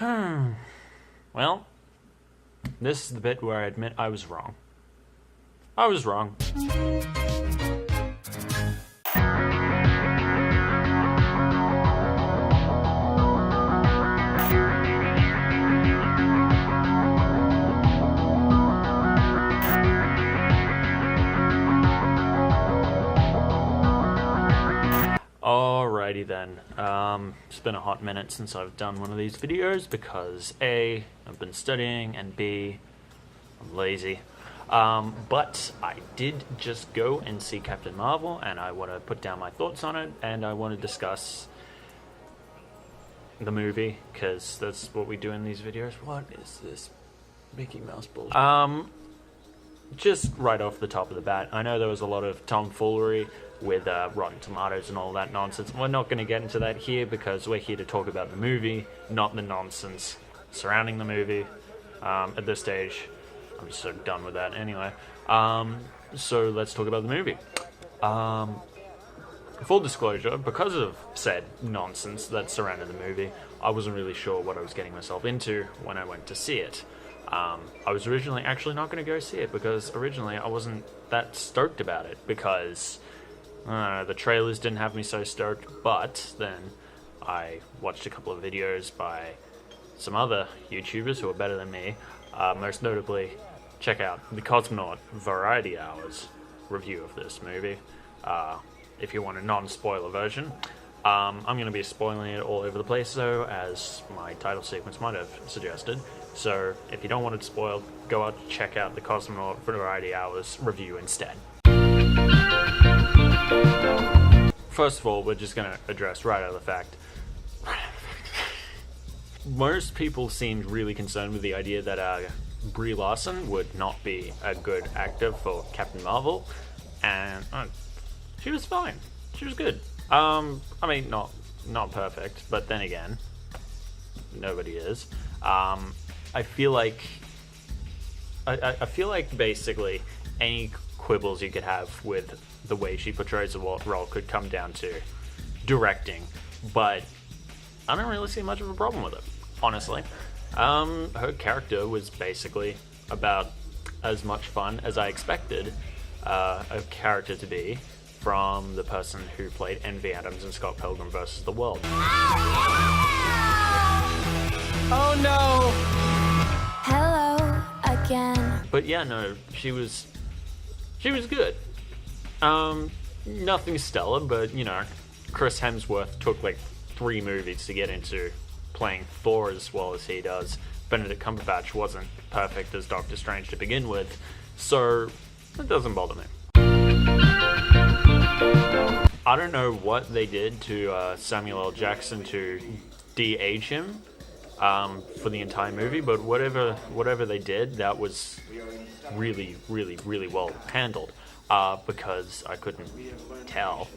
Well, this is the bit where I admit I was wrong. I was wrong. Alrighty then, it's been a hot minute since I've done one of these videos because A, I've been studying, and B, I'm lazy. But I did just go and see Captain Marvel, and I want to put down my thoughts on it, and I want to discuss the movie, because that's what we do in these videos. What is this Mickey Mouse bullshit? Just right off the top of the bat, I know there was a lot of tomfoolery with Rotten Tomatoes and all that nonsense. We're not going to get into that here because we're here to talk about the movie, not the nonsense surrounding the movie. At this stage, I'm just so done with that anyway. So let's talk about the movie. Full disclosure, because of said nonsense that surrounded the movie, I wasn't really sure what I was getting myself into when I went to see it. I was originally actually not going to go see it because originally I wasn't that stoked about it because the trailers didn't have me so stoked, but then I watched a couple of videos by some other YouTubers who are better than me. Most notably, check out the Cosmonaut Variety Hours review of this movie if you want a non-spoiler version. I'm going to be spoiling it all over the place though, as my title sequence might have suggested. So if you don't want it spoiled, go out and check out the Cosmonaut Variety Hours review instead. First of all, we're just going to address right out of the fact. Most people seemed really concerned with the idea that Brie Larson would not be a good actor for Captain Marvel, and she was fine. She was good. I mean, not perfect, but then again, nobody is. I feel like basically any quibbles you could have with the way she portrays the role could come down to directing, but I don't really see much of a problem with it, honestly. Her character was basically about as much fun as I expected a character to be from the person who played Envy Adams in Scott Pilgrim vs. the World. Oh no! Hello again. But yeah, no, she was good. Nothing stellar, but you know, Chris Hemsworth took like 3 movies to get into playing Thor as well as he does. Benedict Cumberbatch wasn't perfect as Doctor Strange to begin with, so it doesn't bother me. I don't know what they did to Samuel L. Jackson to de-age him for the entire movie, but whatever they did, that was really, really, really well handled, because I couldn't tell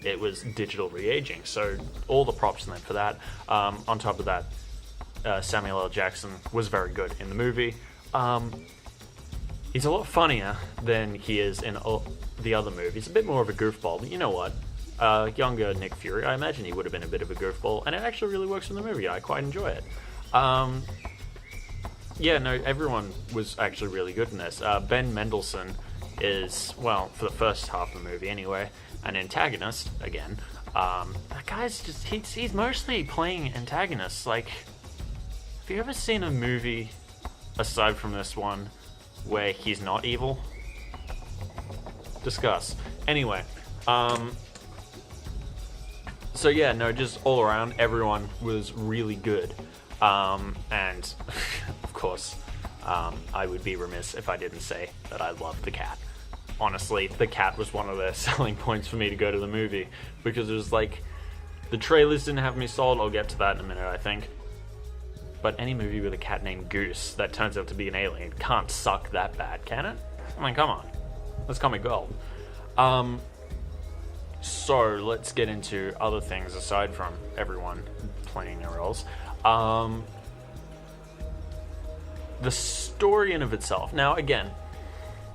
it was digital re-aging, so all the props in there for that. On top of that, Samuel L. Jackson was very good in the movie. He's a lot funnier than he is in the other movies. A bit more of a goofball, but you know what? Younger Nick Fury, I imagine he would have been a bit of a goofball, and it actually really works in the movie. I quite enjoy it. Yeah, no, everyone was actually really good in this. Ben Mendelsohn is, well, for the first half of the movie anyway, an antagonist again. That guy's just, he's mostly playing antagonists. Like, have you ever seen a movie aside from this one where he's not evil? Discuss. Anyway, so yeah, no, just all around, everyone was really good. And of course, I would be remiss if I didn't say that I loved the cat. Honestly, the cat was one of the selling points for me to go to the movie, because it was like, the trailers didn't have me sold. I'll get to that in a minute, I think. But any movie with a cat named Goose that turns out to be an alien can't suck that bad, can it? I mean, come on. That's comic gold. So, let's get into other things aside from everyone playing their roles. The story in of itself. Now, again,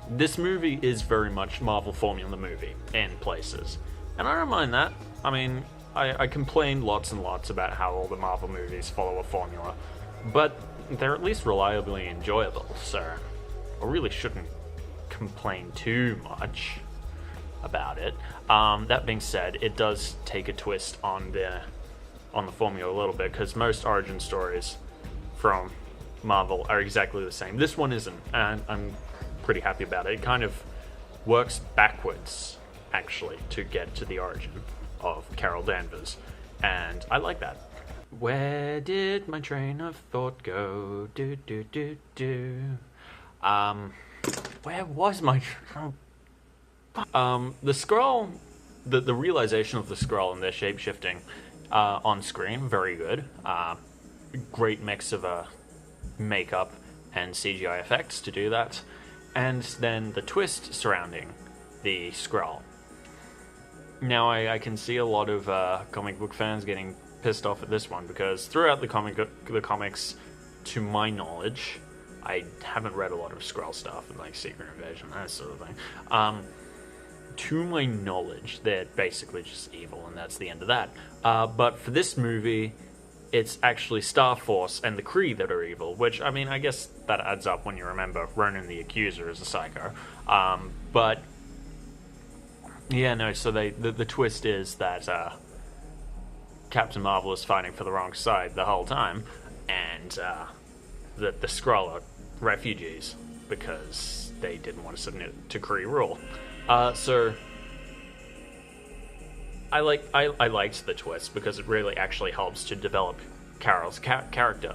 this movie is very much Marvel formula movie in places. And I don't mind that. I mean, I complain lots and lots about how all the Marvel movies follow a formula. but they're at least reliably enjoyable, so I really shouldn't complain too much about it. That being said, it does take a twist on the formula a little bit, because most origin stories from Marvel are exactly the same. This one isn't, and I'm pretty happy about it. It kind of works backwards, actually, to get to the origin of Carol Danvers, and I like that. Where did my train of thought go? Do do do do. Where was my? The Skrull, the realization of the Skrull and their shape shifting on screen, very good. Great mix of makeup and CGI effects to do that, and then the twist surrounding the Skrull. Now I can see a lot of comic book fans getting pissed off at this one, because throughout the comics, to my knowledge, I haven't read a lot of Skrull stuff and like Secret Invasion, that sort of thing. To my knowledge, they're basically just evil, and that's the end of that. But for this movie, it's actually Star Force and the Kree that are evil, which, I mean, I guess that adds up when you remember Ronan the Accuser as a psycho. But, yeah, no, so the twist is that Captain Marvel is fighting for the wrong side the whole time, and that the Skrull are refugees because they didn't want to submit to Kree rule. So I liked the twist because it really actually helps to develop Carol's character,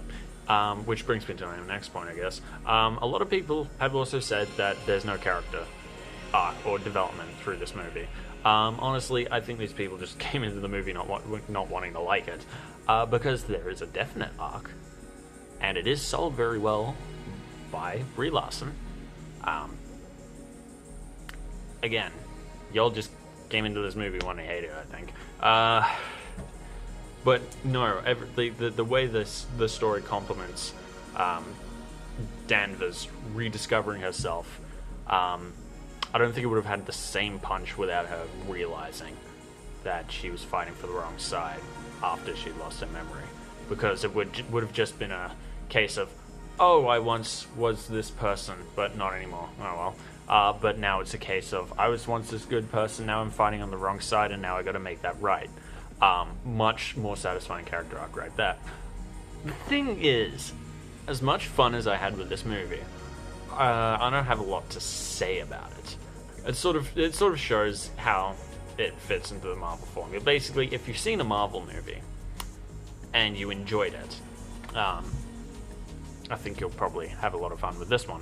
which brings me to my next point, I guess. A lot of people have also said that there's no character arc or development through this movie. Honestly, I think these people just came into the movie not wanting to like it, because there is a definite arc, and it is sold very well by Brie Larson. Again, y'all just came into this movie wanting to hate it, I think. But no, the way the story complements Danvers rediscovering herself, I don't think it would have had the same punch without her realizing that she was fighting for the wrong side after she lost her memory. Because it would have just been a case of, oh, I once was this person, but not anymore. Oh well. But now it's a case of, I was once this good person, now I'm fighting on the wrong side, and now I gotta make that right. Much more satisfying character arc right there. The thing is, as much fun as I had with this movie, I don't have a lot to say about it. It sort of shows how it fits into the Marvel formula. Basically, if you've seen a Marvel movie and you enjoyed it, I think you'll probably have a lot of fun with this one.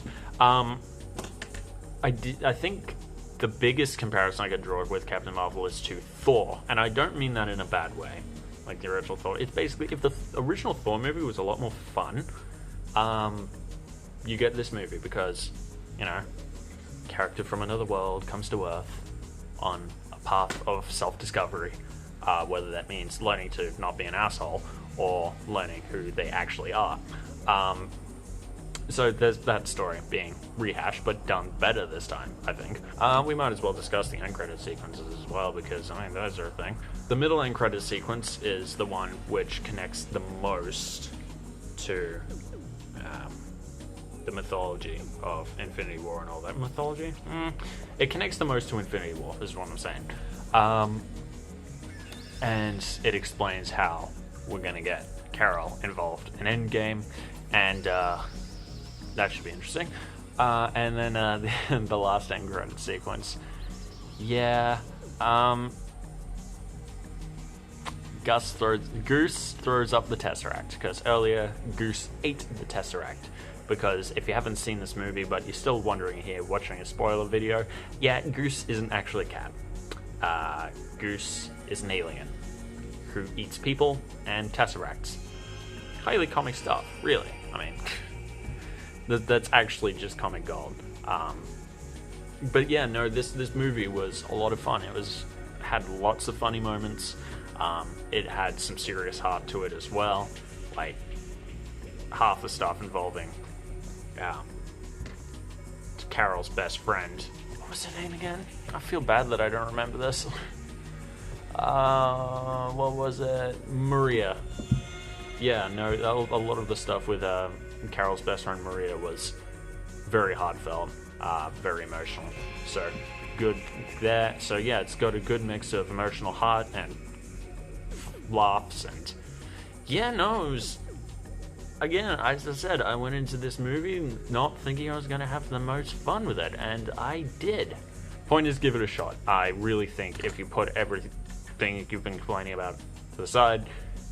I think the biggest comparison I could draw with Captain Marvel is to Thor, and I don't mean that in a bad way, like the original Thor. It's basically, if the original Thor movie was a lot more fun, you get this movie because, you know, character from another world comes to Earth on a path of self-discovery, whether that means learning to not be an asshole or learning who they actually are. So there's that story being rehashed, but done better this time, I think. We might as well discuss the end credit sequences as well, because, I mean, those are a thing. The middle end credit sequence is the one which connects the most to the mythology of Infinity War and all that. Mythology? It connects the most to Infinity War, is what I'm saying. And it explains how we're going to get Carol involved in Endgame, and that should be interesting. And then the last end credit sequence. Yeah. Goose throws up the Tesseract, because earlier Goose ate the Tesseract. Because if you haven't seen this movie, but you're still wondering here, watching a spoiler video, yeah, Goose isn't actually a cat. Goose is an alien who eats people and Tesseracts. Highly comic stuff, really. I mean, that's actually just comic gold. But yeah, no, this movie was a lot of fun. It had lots of funny moments. It had some serious heart to it as well. Like, half the stuff involving Carol's best friend. What was her name again? I feel bad that I don't remember this. What was it? Maria. yeah, no, a lot of the stuff with Carol's best friend Maria was very heartfelt, very emotional. So good there. So yeah, it's got a good mix of emotional heart and laughs, and yeah, no, it was. Again, as I said, I went into this movie not thinking I was going to have the most fun with it, and I did. Point is, give it a shot. I really think if you put everything you've been complaining about to the side,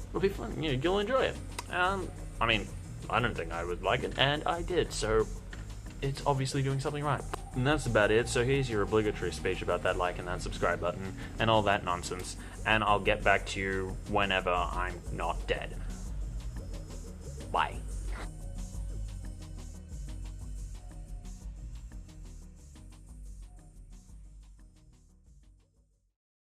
it'll be fun. You know, you'll enjoy it. I mean, I don't think I would like it, and I did, so it's obviously doing something right. And that's about it. So here's your obligatory speech about that like and that subscribe button and all that nonsense, and I'll get back to you whenever I'm not dead. Bye.